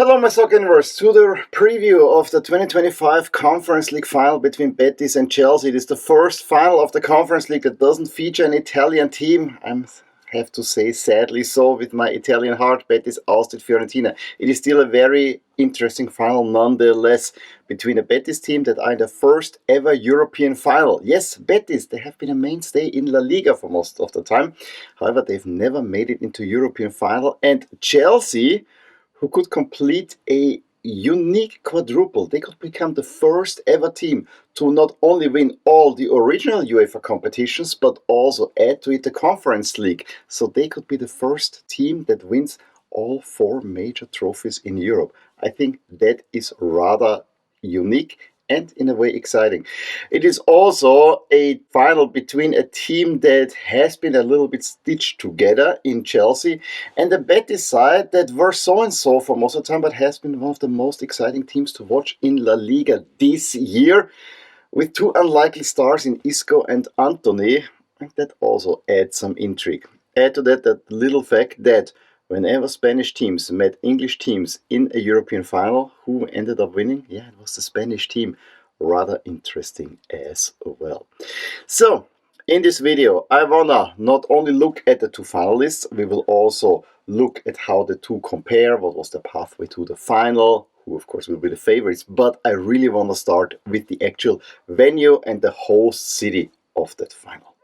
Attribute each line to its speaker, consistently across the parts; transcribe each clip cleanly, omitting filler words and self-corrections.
Speaker 1: Hello, my soccer universe, to the preview of the 2025 Conference League Final between Betis and Chelsea. It is the first final of the Conference League that doesn't feature an Italian team. I have to say, sadly so, with my Italian heart, Betis ousted Fiorentina. It is still a very interesting final nonetheless between a Betis team that are in the first ever European final. Yes, Betis, they have been a mainstay in La Liga for most of the time. However, they've never made it into European final. And Chelsea, who could complete a unique quadruple. They could become the first ever team to not only win all the original UEFA competitions, but also add to it the Conference League. So they could be the first team that wins all 4 major trophies in Europe. I think that is rather unique and in a way exciting. It is also a final between a team that has been a little bit stitched together in Chelsea and the Betis side that were so and so for most of the time, but has been one of the most exciting teams to watch in La Liga this year, with 2 unlikely stars in Isco and Antony, and that also adds some intrigue. Add to that little fact that whenever Spanish teams met English teams in a European final, who ended up winning? Yeah, it was the Spanish team. Rather interesting as well. So, in this video, I wanna not only look at the 2 finalists, we will also look at how the 2 compare, what was the pathway to the final, who of course will be the favorites, but I really wanna start with the actual venue and the host city of that final.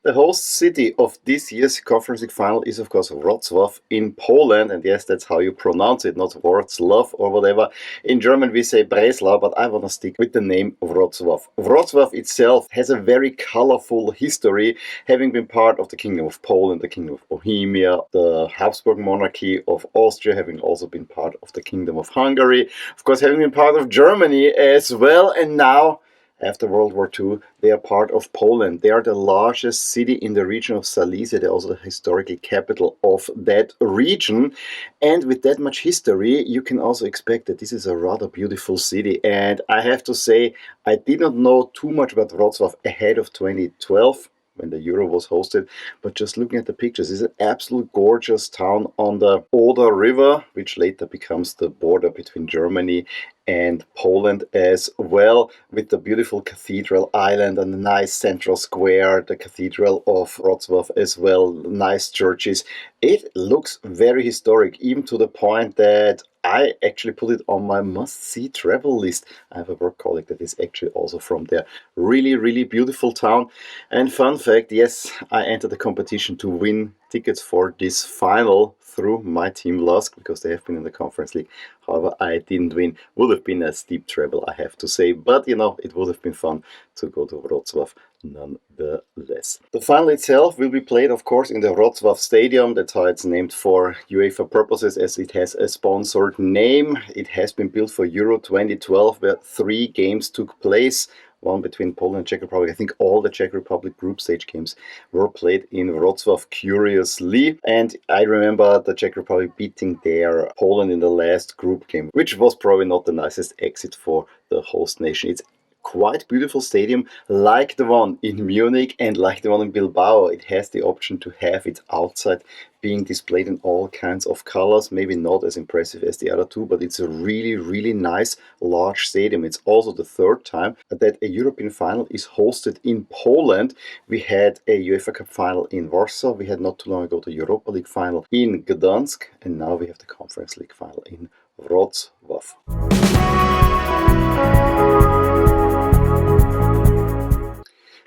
Speaker 1: The host city of this year's Conference League Final is, of course, Wrocław in Poland. And yes, that's how you pronounce it, not Wrocław or whatever. In German, we say Breslau, but I want to stick with the name Wrocław. Wrocław itself has a very colorful history, having been part of the Kingdom of Poland, the Kingdom of Bohemia, the Habsburg monarchy of Austria, having also been part of the Kingdom of Hungary, of course, having been part of Germany as well, and now, after World War II, they are part of Poland. They are the largest city in the region of Silesia. They're also the historical capital of that region. And with that much history, you can also expect that this is a rather beautiful city. And I have to say, I did not know too much about Wrocław ahead of 2012, when the Euro was hosted, but just looking at the pictures, it's an absolute gorgeous town on the Oder River, which later becomes the border between Germany and Poland as well, with the beautiful cathedral island and a nice central square, the cathedral of Wrocław as well, nice churches. It looks very historic, even to the point that I actually put it on my must-see travel list. I have a work colleague that is actually also from there. Really, really beautiful town. And fun fact, yes, I entered the competition to win tickets for this final through my team LASK, because they have been in the Conference League. However, I didn't win. Would have been a steep travel, I have to say. But, you know, it would have been fun to go to Wrocław nonetheless. The final itself will be played, of course, in the Wrocław Stadium. That's how it's named for UEFA purposes, as it has a sponsored name. It has been built for Euro 2012, where 3 games took place. One between Poland and Czech Republic. I think all the Czech Republic group stage games were played in Wrocław, curiously. And I remember the Czech Republic beating their Poland in the last group game, which was probably not the nicest exit for the host nation. It's quite beautiful stadium, like the one in Munich and like the one in Bilbao. It has the option to have its outside being displayed in all kinds of colors. Maybe not as impressive as the other 2, but it's a really, really nice large stadium. It's also the 3rd time that a European final is hosted in Poland. We had a UEFA Cup final in Warsaw. We had not too long ago the Europa League final in Gdansk, and now we have the Conference League final in Wrocław.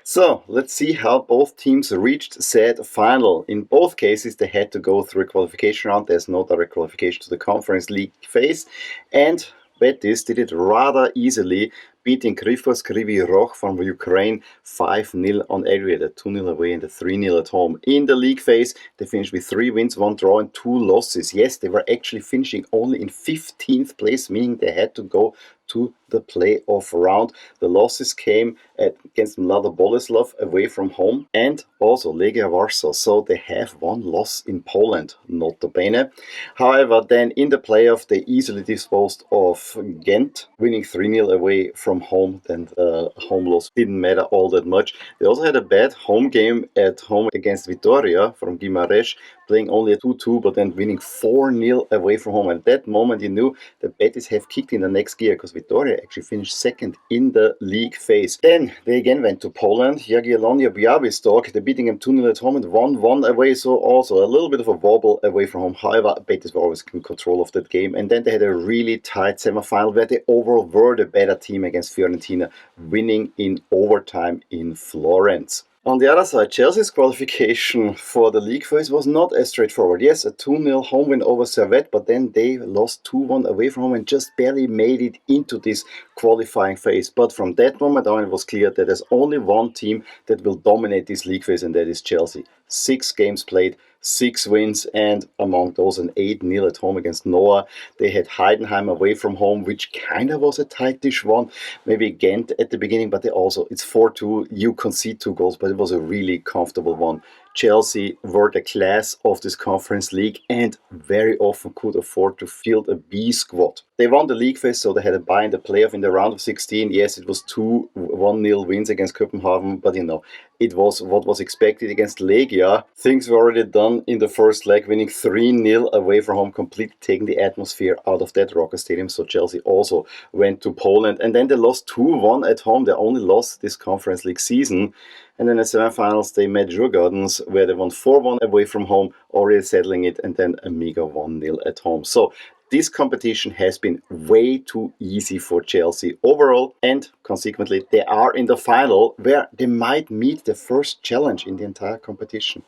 Speaker 1: So, let's see how both teams reached said final. In both cases, they had to go through a qualification round. There's no direct qualification to the Conference League phase. And Betis did it rather easily, beating Kryvyi Rih from Ukraine 5-0 on aggregate, 2-0 away and 3-0 at home. In the league phase, they finished with 3 wins, 1 draw and 2 losses. Yes, they were actually finishing only in 15th place, meaning they had to go to the playoff round. The losses came against Mlada Boleslav away from home and also Legia Warsaw. So they have one loss in Poland, nota bene. However, then in the playoff, they easily disposed of Ghent, winning 3-0 away from home. Then the home loss didn't matter all that much. They also had a bad home game at home against Vitoria from Guimarães, playing only a 2-2, but then winning 4-0 away from home. At that moment, you knew the Betis have kicked in the next gear because Vitoria actually finished second in the league phase. Then they again went to Poland. Jagiellonia Białystok, they're beating them 2-0 at home and 1-1 away, so also a little bit of a wobble away from home. However, Betis were always in control of that game. And then they had a really tight semi-final where they overall were the better team against Fiorentina, winning in overtime in Florence. On the other side, Chelsea's qualification for the league phase was not as straightforward. Yes, a 2-0 home win over Servette, but then they lost 2-1 away from home and just barely made it into this qualifying phase. But from that moment on, it was clear that there's only one team that will dominate this league phase, and that is Chelsea. 6 games played, 6 wins, and among those an 8-0 at home against Noah. They had Heidenheim away from home, which kind of was a tightish one. Maybe Ghent at the beginning, but it's 4-2. You concede 2 goals, but it was a really comfortable one. Chelsea were the class of this Conference League and very often could afford to field a B squad. They won the league phase, so they had a bye in the playoff in the round of 16. Yes, it was 2 1-0 wins against Copenhagen, but it was what was expected against Legia. Things were already done in the first leg, winning 3-0 away from home, completely taking the atmosphere out of that Rocker Stadium. So Chelsea also went to Poland, and then they lost 2-1 at home. They only lost this Conference League season. And then in the semifinals, they met Djurgårdens, where they won 4-1 away from home, already settling it, and then a meager 1-0 at home. So this competition has been way too easy for Chelsea overall, and consequently, they are in the final where they might meet the first challenge in the entire competition.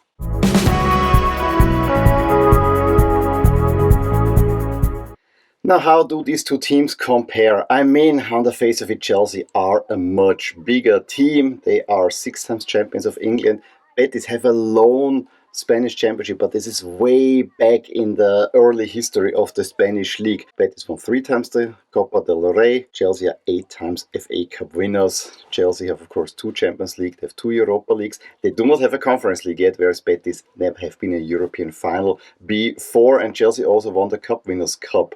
Speaker 1: Now, how do these two teams compare? I mean, on the face of it, Chelsea are a much bigger team. They are 6 times champions of England. Betis have a lone Spanish championship, but this is way back in the early history of the Spanish league. Betis won 3 times the Copa del Rey. Chelsea are 8 times FA Cup winners. Chelsea have, of course, 2 Champions League. They have 2 Europa Leagues. They do not have a Conference League yet, whereas Betis never have been a European final before, and Chelsea also won the Cup Winners' Cup.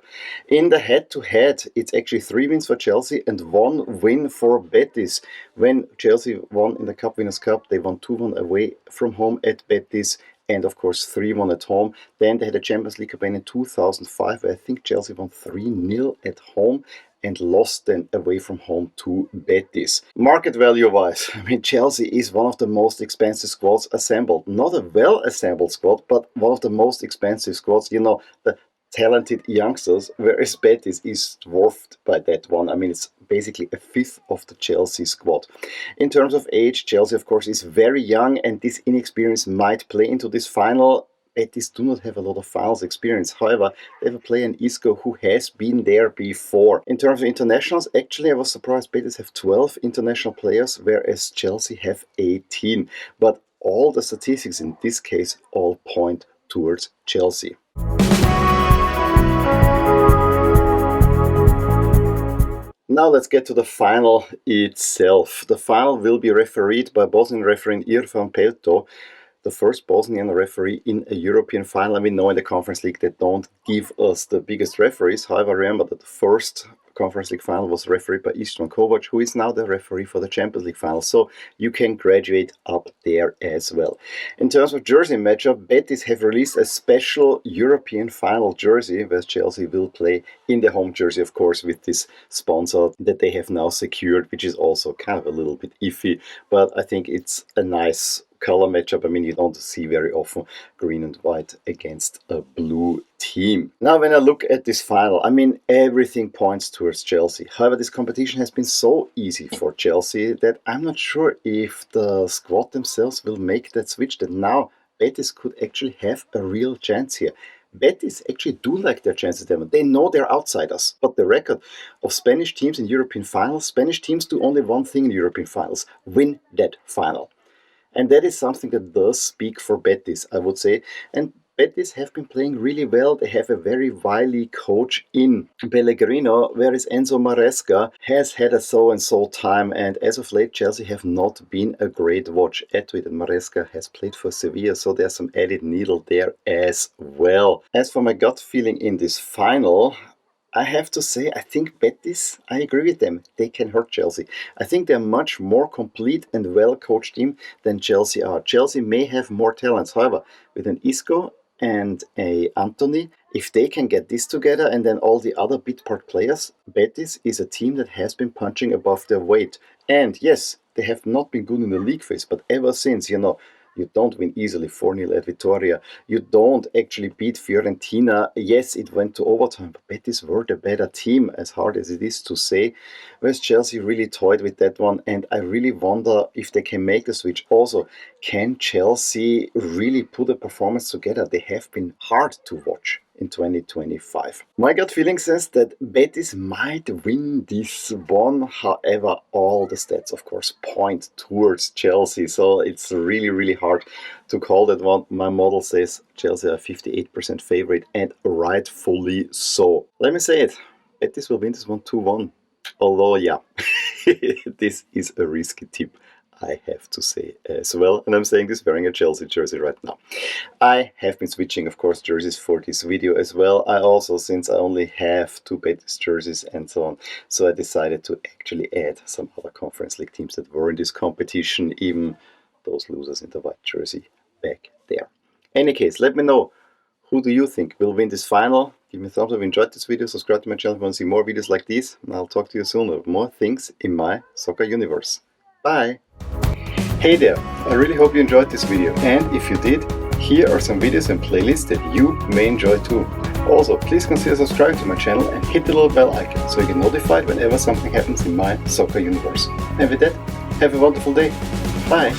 Speaker 1: In the head-to-head, it's actually 3 wins for Chelsea and 1 win for Betis. When Chelsea won in the Cup Winners' Cup, they won 2-1 away from home at Betis, and of course 3-1 at home. Then they had a Champions League campaign in 2005 where I think Chelsea won 3-0 at home and lost then away from home to Betis. Market value wise, I mean, Chelsea is one of the most expensive squads assembled. Not a well-assembled squad, but one of the most expensive squads. The talented youngsters, whereas Betis is dwarfed by that one. I mean, it's basically a fifth of the Chelsea squad. In terms of age, Chelsea, of course, is very young, and this inexperience might play into this final. Betis do not have a lot of finals experience. However, they have a player in Isco who has been there before. In terms of internationals, actually, I was surprised Betis have 12 international players, whereas Chelsea have 18. But all the statistics in this case all point towards Chelsea. Now let's get to the final itself. The final will be refereed by Bosnian referee Irfan Pelto, the first Bosnian referee in a European final. And we know in the Conference League they don't give us the biggest referees. However, remember that the first Conference League final was refereed by Istvan Kovac, who is now the referee for the Champions League final. So you can graduate up there as well. In terms of jersey matchup, Betis have released a special European final jersey where Chelsea will play in the home jersey, of course, with this sponsor that they have now secured, which is also kind of a little bit iffy, but I think it's a nice color matchup. I mean, you don't see very often green and white against a blue team. Now, when I look at this final, I mean, everything points towards Chelsea. However, this competition has been so easy for Chelsea that I'm not sure if the squad themselves will make that switch, that now Betis could actually have a real chance here. Betis actually do like their chances. They know they're outsiders. But the record of Spanish teams in European finals, Spanish teams do only one thing in European finals: win that final. And that is something that does speak for Betis, I would say. And Betis have been playing really well. They have a very wily coach in Pellegrino, whereas Enzo Maresca has had a so-and-so time, and as of late Chelsea have not been a great watch. Add to it that Maresca has played for Sevilla, so there's some added needle there as well. As for my gut feeling in this final, I have to say, I think Betis, I agree with them, they can hurt Chelsea. I think they're much more complete and well-coached team than Chelsea are. Chelsea may have more talents, however, with an Isco and a Anthony, if they can get this together and then all the other bit part players, Betis is a team that has been punching above their weight. And yes, they have not been good in the league phase, but ever since, you don't win easily 4-0 at Vitoria. You don't actually beat Fiorentina. Yes, it went to overtime, but Betis were the better team, as hard as it is to say. Whereas Chelsea really toyed with that one, and I really wonder if they can make the switch. Also, can Chelsea really put a performance together? They have been hard to watch in 2025. My gut feeling says that Betis might win this one. However, all the stats, of course, point towards Chelsea. So it's really, really hard to call that one. My model says Chelsea are 58% favorite, and rightfully so. Let me say it. Betis will win this one 2-1. Although, yeah, this is a risky tip, I have to say as well. And I'm saying this wearing a Chelsea jersey right now. I have been switching, of course, jerseys for this video as well. I also, since I only have 2 Betis jerseys and so on, so I decided to actually add some other Conference League teams that were in this competition, even those losers in the white jersey back there. Any case, let me know, who do you think will win this final? Give me a thumbs up if you enjoyed this video, subscribe to my channel if you want to see more videos like these, and I'll talk to you soon with more things in my soccer universe. Bye! Hey there, I really hope you enjoyed this video, and if you did, here are some videos and playlists that you may enjoy too. Also, please consider subscribing to my channel and hit the little bell icon so you get notified whenever something happens in my soccer universe. And with that, have a wonderful day. Bye!